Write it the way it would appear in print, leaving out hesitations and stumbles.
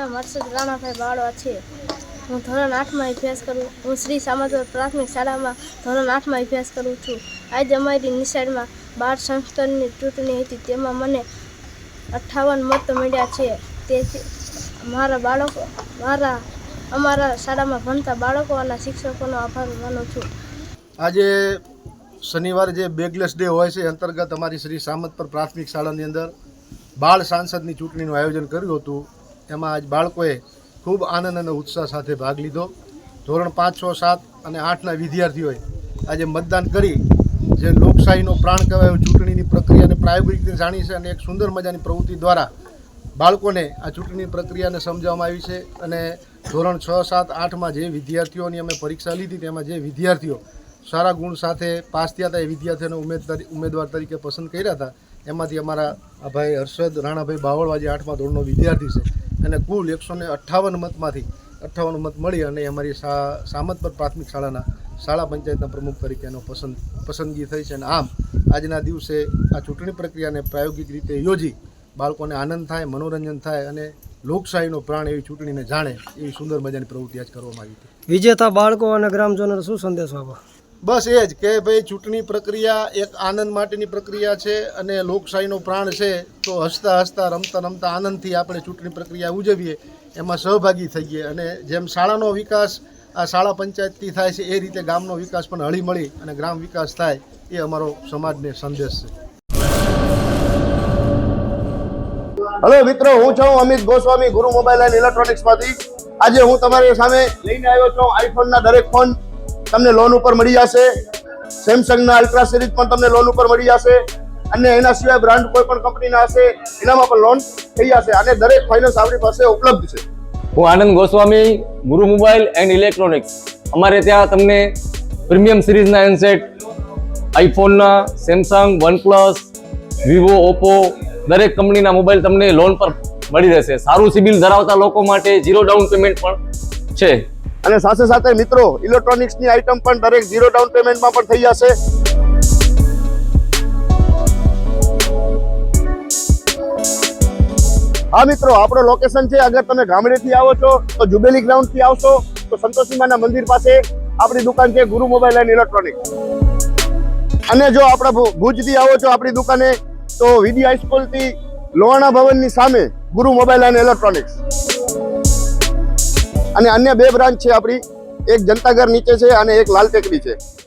નામ હર્ષદ રાણાભાઈ બાળવા છે. હું ધોરણ 8માં અભ્યાસ કરું. હું શ્રી સામતવર પ્રાથમિક શાળામાં ધોરણ 8માં અભ્યાસ કરું છું. આજે અમારી નિશાળમાં 12 સંસ્થાની ચૂંટણી હતી. તેમાં મને 58 મત મળ્યા છે. તેથી અમારા શાળામાં ભણતા બાળકો અને શિક્ષકોનો આભાર માનું છું. આજે શનિવારે જે બેગલેસ ડે હોય છે અંતર્ગત અમારી શ્રી સામતપર પ્રાથમિક શાળાની અંદર બાળ સાંસદની ચૂંટણીનું આયોજન કર્યું હતું. એમાં આજ બાળકોએ ખૂબ આનંદ અને ઉત્સાહ સાથે ભાગ લીધો. ધોરણ 5, 6, 7 અને 8ના વિદ્યાર્થીઓએ આજે મતદાન કરી જે લોકશાહીનો પ્રાણ કહેવાય ચૂંટણીની પ્રક્રિયાને પ્રાયોગિક રીતે જાણી છે અને એક સુંદર મજાની પ્રવૃત્તિ દ્વારા બાળકોને આ ચૂંટણી પ્રક્રિયાને સમજાવવામાં આવી છે. અને ધોરણ 6, 7, 8માં જે વિદ્યાર્થીઓની અમે પરીક્ષા લીધી તેમાં જે વિદ્યાર્થીઓ સારા ગુણ સાથે પાસ થયા હતા એ વિદ્યાર્થીઓને ઉમેદવાર તરીકે પસંદ કર્યા હતા. એમાંથી અમારા આ ભાઈ હર્ષદ રાણાભાઈ બાવળવા જે 8મા ધોરણનો વિદ્યાર્થી છે અને કુલ 158 મતમાંથી 58 મત મળી અને અમારી સામતપર પ્રાથમિક શાળાના શાળા પંચાયતના પ્રમુખ તરીકે એનો પસંદગી થઈ છે. અને આમ આજના દિવસે આ ચૂંટણી પ્રક્રિયાને પ્રાયોગિક રીતે યોજી બાળકોને આનંદ થાય, મનોરંજન થાય અને લોકશાહીનો પ્રાણ એવી ચૂંટણીને જાણે એવી સુંદર મજાની પ્રવૃત્તિ આજ કરવામાં આવી હતી. વિજેતા બાળકો અને ગ્રામજનોને શું સંદેશો આપો? બસ એ જ કે ભાઈ ચૂંટણી પ્રક્રિયા એક આનંદ માટેની પ્રક્રિયા છે અને લોકશાહીનો પ્રાણ છે. તો હસતા હસતા રમતા રમતા આનંદથી આપણે ચૂંટણી પ્રક્રિયા ઉજવીએ, એમાં સહભાગી થઈએ અને જેમ શાળાનો વિકાસ આ શાળા પંચાયતથી થાય છે એ રીતે ગામનો વિકાસ પણ હળીમળી અને ગ્રામ વિકાસ થાય એ અમારો સમાજને સંદેશ છે. હેલો મિત્રો, હું છું અમિત ગોસ્વામી, ગુરુ મોબાઈલ એન્ડ ઇલેક્ટ્રોનિક્સમાંથી. આજે હું તમારી સામે લઈને આવ્યો છું આઈફોનના દરેક ફોન તમને લોન ઉપર મળી જશે. સેમસંગના અલ્ટ્રા સિરીઝ પણ તમને લોન ઉપર મળી જશે અને એના સિવાય બ્રાન્ડ કોઈ પણ કંપનીના હશે એનામાં પણ લોન થઈ જશે અને દરેક ફાઇનાન્સ આપણી પાસે ઉપલબ્ધ છે. હું આનંદ ગોસ્વામી, ગુરુ મોબાઈલ એન્ડ ઇલેક્ટ્રોનિક્સ. અમારે ત્યાં તમને પ્રીમિયમ સિરીઝના હેન્ડસેટ, આઈફોનના, સેમસંગ, વનપ્લસ, વિવો, ઓપ્પો દરેક કંપનીના મોબાઈલ તમને લોન પર મળી રહેશે. સારું સિબિલ ધરાવતા લોકો માટે 0 ડાઉન પેમેન્ટ પણ છે. અને સાથે સાથે મિત્રો ઇલેક્ટ્રોનિક્સની આઇટમ પણ દરેક 0 ડાઉન પેમેન્ટમાં પણ થઈ જશે. હા મિત્રો, આપણો લોકેશન છે, અગર તમે ગામડેથી આવો છો તો જુબેલી ગ્રાઉન્ડથી આવશો તો સંતોષીમાના મંદિર પાસે આપણી દુકાન છે ગુરુ મોબાઈલ એન્ડ ઇલેક્ટ્રોનિક્સ. અને જો આપણા ભુજથી આવો છો આપણી દુકાને તો વીડી હાઈસ્કૂલથી લોહાણા ભવનની સામે ગુરુ મોબાઈલ એન્ડ ઇલેક્ટ્રોનિક્સ. અને અન્ય 2 બ્રાન્ચ છે આપણી, એક જનતાગર નીચે છે અને એક લાલ ટેકરી છે.